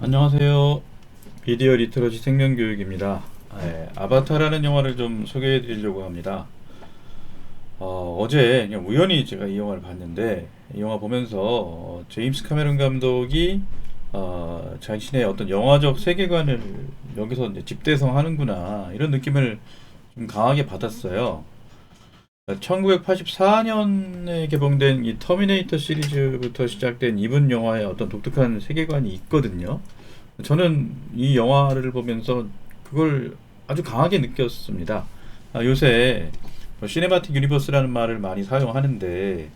안녕하세요. 비디오 리터러시 생명교육입니다. 아바타라는 영화를 좀 소개해 드리려고 합니다. 어제 그냥 우연히 제가 이 영화를 봤는데, 이 영화 보면서 제임스 카메론 감독이 자신의 어떤 영화적 세계관을 여기서 이제 집대성하는구나, 이런 느낌을 좀 강하게 받았어요. 1984년에 개봉된 이 터미네이터 시리즈부터 시작된 이분 영화의 어떤 독특한 세계관이 있거든요. 저는 이 영화를 보면서 그걸 아주 강하게 느꼈습니다. 요새 시네마틱 유니버스라는 말을 많이 사용하는데,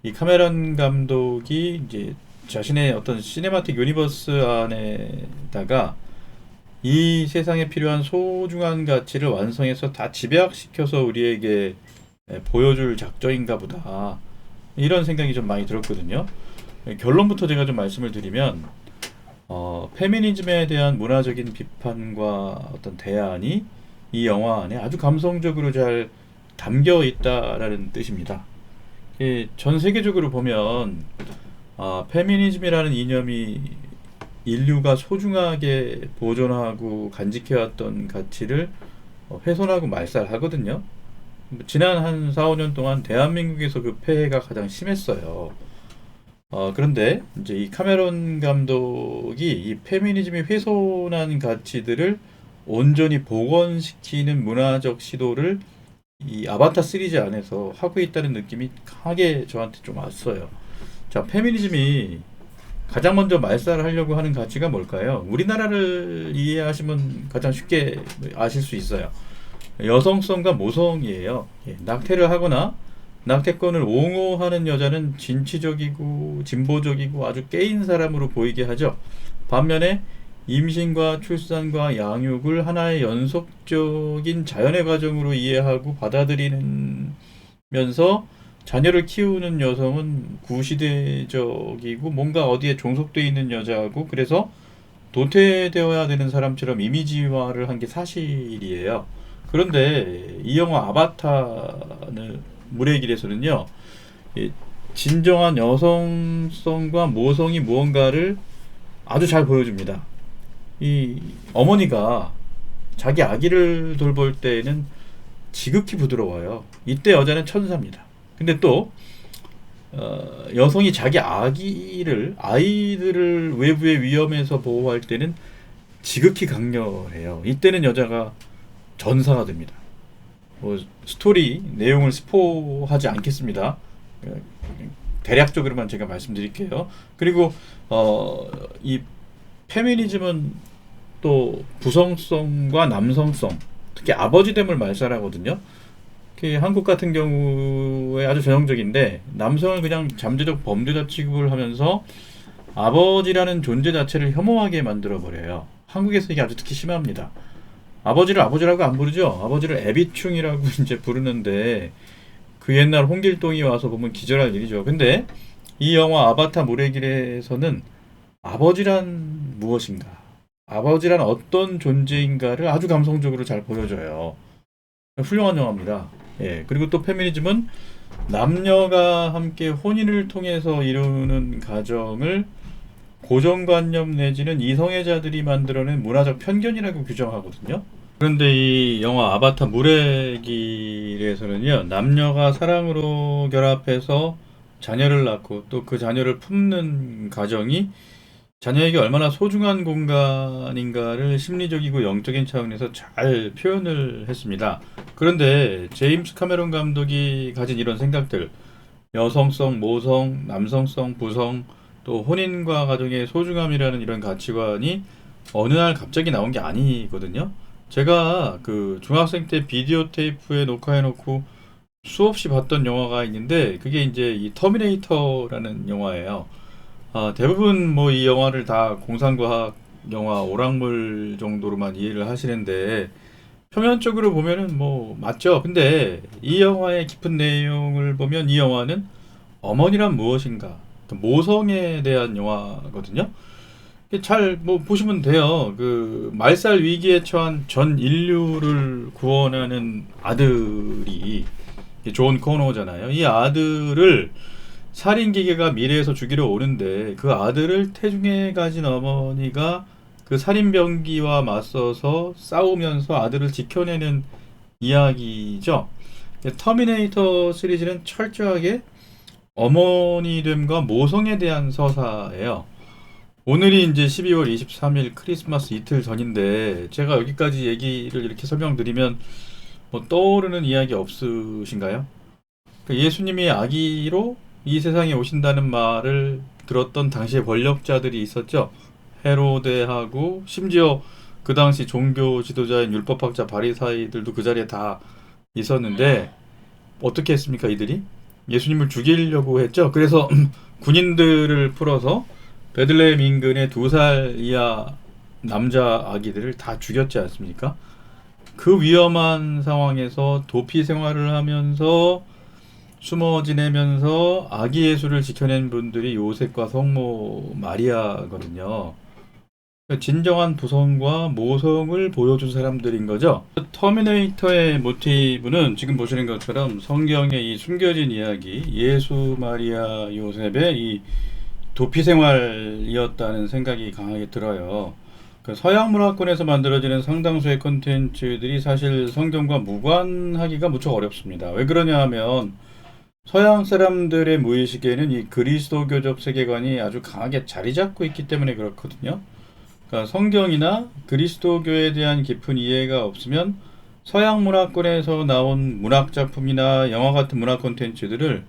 이 카메론 감독이 이제 자신의 어떤 시네마틱 유니버스 안에다가 이 세상에 필요한 소중한 가치를 완성해서 다 집약시켜서 우리에게 보여줄 작정인가 보다, 이런 생각이 좀 많이 들었거든요. 결론부터 제가 좀 말씀을 드리면, 페미니즘에 대한 문화적인 비판과 어떤 대안이 이 영화 안에 아주 감성적으로 잘 담겨 있다라는 뜻입니다. 전 세계적으로 보면 페미니즘이라는 이념이 인류가 소중하게 보존하고 간직해왔던 가치를 훼손하고 말살하거든요. 지난 한 4, 5년 동안 대한민국에서 그 폐해가 가장 심했어요. 그런데 이제 이 카메론 감독이 이 페미니즘이 훼손한 가치들을 온전히 복원시키는 문화적 시도를 이 아바타 시리즈 안에서 하고 있다는 느낌이 강하게 저한테 좀 왔어요. 자, 페미니즘이 가장 먼저 말살하려고 하는 가치가 뭘까요? 우리나라를 이해하시면 가장 쉽게 아실 수 있어요. 여성성과 모성이에요. 낙태를 하거나 낙태권을 옹호하는 여자는 진취적이고 진보적이고 아주 깨인 사람으로 보이게 하죠. 반면에 임신과 출산과 양육을 하나의 연속적인 자연의 과정으로 이해하고 받아들이면서 자녀를 키우는 여성은 구시대적이고 뭔가 어디에 종속되어 있는 여자고, 그래서 도태되어야 되는 사람처럼 이미지화를 한 게 사실이에요. 그런데 이 영화 아바타는 물의 길에서는요, 이 진정한 여성성과 모성이 무언가를 아주 잘 보여줍니다. 이 어머니가 자기 아기를 돌볼 때에는 지극히 부드러워요. 이때 여자는 천사입니다. 근데 또 여성이 자기 아이들을 외부의 위험에서 보호할 때는 지극히 강렬해요. 이때는 여자가 전사가 됩니다. 스토리 내용을 스포하지 않겠습니다. 대략적으로만 제가 말씀드릴게요. 그리고 이 페미니즘은 또 부성성과 남성성, 특히 아버지됨을 말살하거든요. 한국 같은 경우에 아주 전형적인데, 남성을 그냥 잠재적 범죄자 취급을 하면서 아버지라는 존재 자체를 혐오하게 만들어 버려요. 한국에서 이게 아주 특히 심합니다. 아버지를 아버지라고 안 부르죠. 아버지를 애비충이라고 이제 부르는데, 그 옛날 홍길동이 와서 보면 기절할 일이죠. 근데 이 영화 아바타 물의 길에서는 아버지란 무엇인가, 아버지란 어떤 존재인가를 아주 감성적으로 잘 보여줘요. 훌륭한 영화입니다. 그리고 또 페미니즘은 남녀가 함께 혼인을 통해서 이루는 가정을 고정관념 내지는 이성애자들이 만들어낸 문화적 편견이라고 규정하거든요. 그런데 이 영화 아바타 물의 길에서는요, 남녀가 사랑으로 결합해서 자녀를 낳고 또 그 자녀를 품는 가정이 자녀에게 얼마나 소중한 공간인가를 심리적이고 영적인 차원에서 잘 표현을 했습니다. 그런데 제임스 카메론 감독이 가진 이런 생각들, 여성성, 모성, 남성성, 부성, 또 혼인과 가정의 소중함이라는 이런 가치관이 어느 날 갑자기 나온 게 아니거든요. 제가 그 중학생 때 비디오 테이프에 녹화해 놓고 수없이 봤던 영화가 있는데, 그게 이제 이 터미네이터라는 영화예요. 대부분 뭐 이 영화를 다 공상과학 영화 오락물 정도로만 이해를 하시는데, 표면적으로 보면은 뭐 맞죠. 근데 이 영화의 깊은 내용을 보면 이 영화는 어머니란 무엇인가, 모성에 대한 영화거든요. 잘 뭐 보시면 돼요. 그 말살 위기에 처한 전 인류를 구원하는 아들이 존 코너잖아요. 이 아들을 살인 기계가 미래에서 죽이러 오는데 그 아들을 태중에 가진 어머니가 그 살인 병기와 맞서서 싸우면서 아들을 지켜내는 이야기죠. 터미네이터 시리즈는 철저하게 어머니됨과 모성에 대한 서사예요. 오늘이 이제 12월 23일 크리스마스 이틀 전인데 제가 여기까지 얘기를 이렇게 설명드리면 뭐 떠오르는 이야기 없으신가요? 예수님이 아기로 이 세상에 오신다는 말을 들었던 당시의 권력자들이 있었죠. 헤로데하고 심지어 그 당시 종교 지도자인 율법학자 바리사이들도 그 자리에 다 있었는데 어떻게 했습니까? 이들이 예수님을 죽이려고 했죠. 그래서 군인들을 풀어서 베들레헴 인근의 2살 이하 남자 아기들을 다 죽였지 않습니까? 그 위험한 상황에서 도피 생활을 하면서 숨어 지내면서 아기 예수를 지켜낸 분들이 요셉과 성모 마리아거든요. 진정한 부성과 모성을 보여준 사람들인 거죠. 터미네이터의 모티브는 지금 보시는 것처럼 성경의 이 숨겨진 이야기, 예수, 마리아, 요셉의 이 도피 생활이었다는 생각이 강하게 들어요. 그 서양 문화권에서 만들어지는 상당수의 콘텐츠들이 사실 성경과 무관하기가 무척 어렵습니다. 왜 그러냐 하면 서양 사람들의 무의식에는 이 그리스도교적 세계관이 아주 강하게 자리 잡고 있기 때문에 그렇거든요. 그러니까 성경이나 그리스도교에 대한 깊은 이해가 없으면 서양 문화권에서 나온 문학 작품이나 영화 같은 문화 콘텐츠들을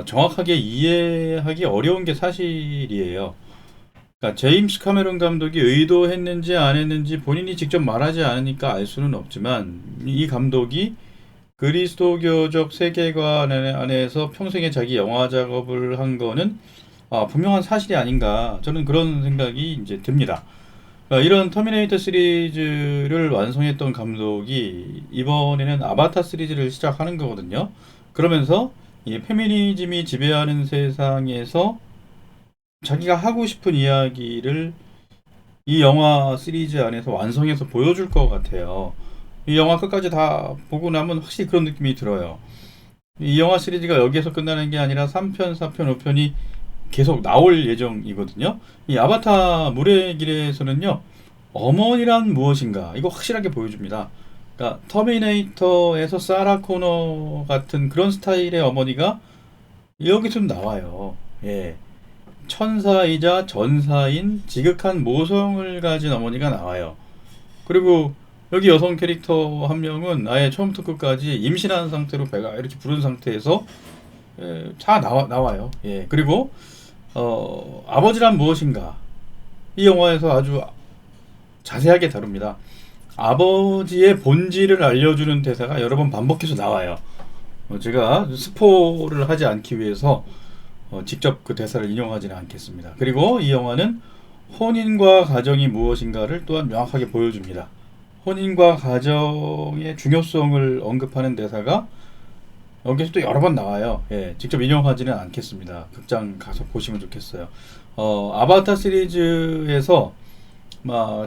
정확하게 이해하기 어려운 게 사실이에요. 그러니까 제임스 카메론 감독이 의도했는지 안 했는지 본인이 직접 말하지 않으니까 알 수는 없지만 이 감독이 그리스도교적 세계관 안에서 평생에 자기 영화 작업을 한 거는 분명한 사실이 아닌가 저는 그런 생각이 이제 듭니다. 이런 터미네이터 시리즈를 완성했던 감독이 이번에는 아바타 시리즈를 시작하는 거거든요. 그러면서 이 페미니즘이 지배하는 세상에서 자기가 하고 싶은 이야기를 이 영화 시리즈 안에서 완성해서 보여줄 것 같아요. 이 영화 끝까지 다 보고 나면 확실히 그런 느낌이 들어요. 이 영화 시리즈가 여기에서 끝나는 게 아니라 3편, 4편, 5편이 계속 나올 예정이거든요. 이 아바타 물의 길에서는요, 어머니란 무엇인가 이거 확실하게 보여줍니다. 그러니까 터미네이터에서 사라 코너 같은 그런 스타일의 어머니가 여기 좀 나와요. 예. 천사이자 전사인 지극한 모성을 가진 어머니가 나와요. 그리고 여기 여성 캐릭터 한 명은 아예 처음부터 끝까지 임신한 상태로 배가 이렇게 부른 상태에서 다 나와요. 예. 그리고 아버지란 무엇인가 이 영화에서 아주 자세하게 다룹니다. 아버지의 본질을 알려주는 대사가 여러 번 반복해서 나와요. 제가 스포를 하지 않기 위해서 직접 그 대사를 인용하지는 않겠습니다. 그리고 이 영화는 혼인과 가정이 무엇인가를 또한 명확하게 보여줍니다. 혼인과 가정의 중요성을 언급하는 대사가 여기서 또 여러 번 나와요. 예, 직접 인용하지는 않겠습니다. 극장 가서 보시면 좋겠어요. 아바타 시리즈에서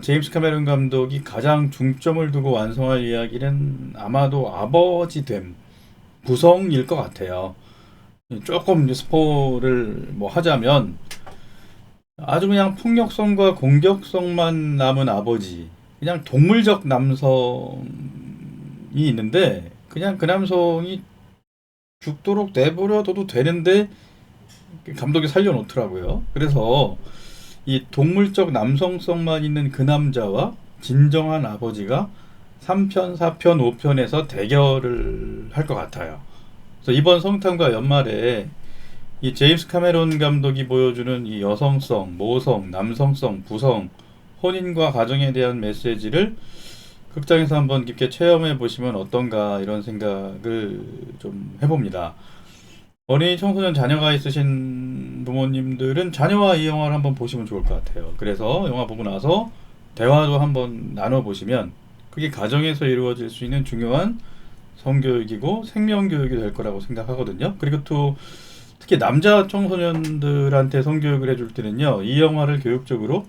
제임스 카메론 감독이 가장 중점을 두고 완성할 이야기는 아마도 아버지됨, 부성일 것 같아요. 조금 스포를 하자면 아주 그냥 폭력성과 공격성만 남은 아버지, 그냥 동물적 남성이 있는데 그냥 그 남성이 죽도록 내버려둬도 되는데 감독이 살려놓더라고요. 그래서 이 동물적 남성성만 있는 그 남자와 진정한 아버지가 3편, 4편, 5편에서 대결을 할 것 같아요. 그래서 이번 성탄과 연말에 이 제임스 카메론 감독이 보여주는 이 여성성, 모성, 남성성, 부성, 혼인과 가정에 대한 메시지를 극장에서 한번 깊게 체험해 보시면 어떤가 이런 생각을 좀 해봅니다. 어린이 청소년 자녀가 있으신 부모님들은 자녀와 이 영화를 한번 보시면 좋을 것 같아요. 그래서 영화 보고 나서 대화도 한번 나눠보시면 그게 가정에서 이루어질 수 있는 중요한 성교육이고 생명교육이 될 거라고 생각하거든요. 그리고 또 특히 남자 청소년들한테 성교육을 해줄 때는요, 이 영화를 교육적으로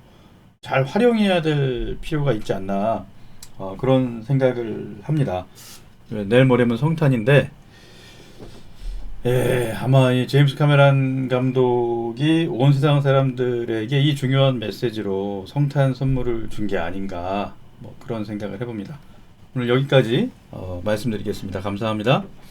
잘 활용해야 될 필요가 있지 않나 그런 생각을 합니다. 내일 모레면 성탄인데 예, 아마 이 제임스 카메론 감독이 온 세상 사람들에게 이 중요한 메시지로 성탄 선물을 준 게 아닌가 뭐 그런 생각을 해봅니다. 오늘 여기까지 말씀드리겠습니다. 감사합니다.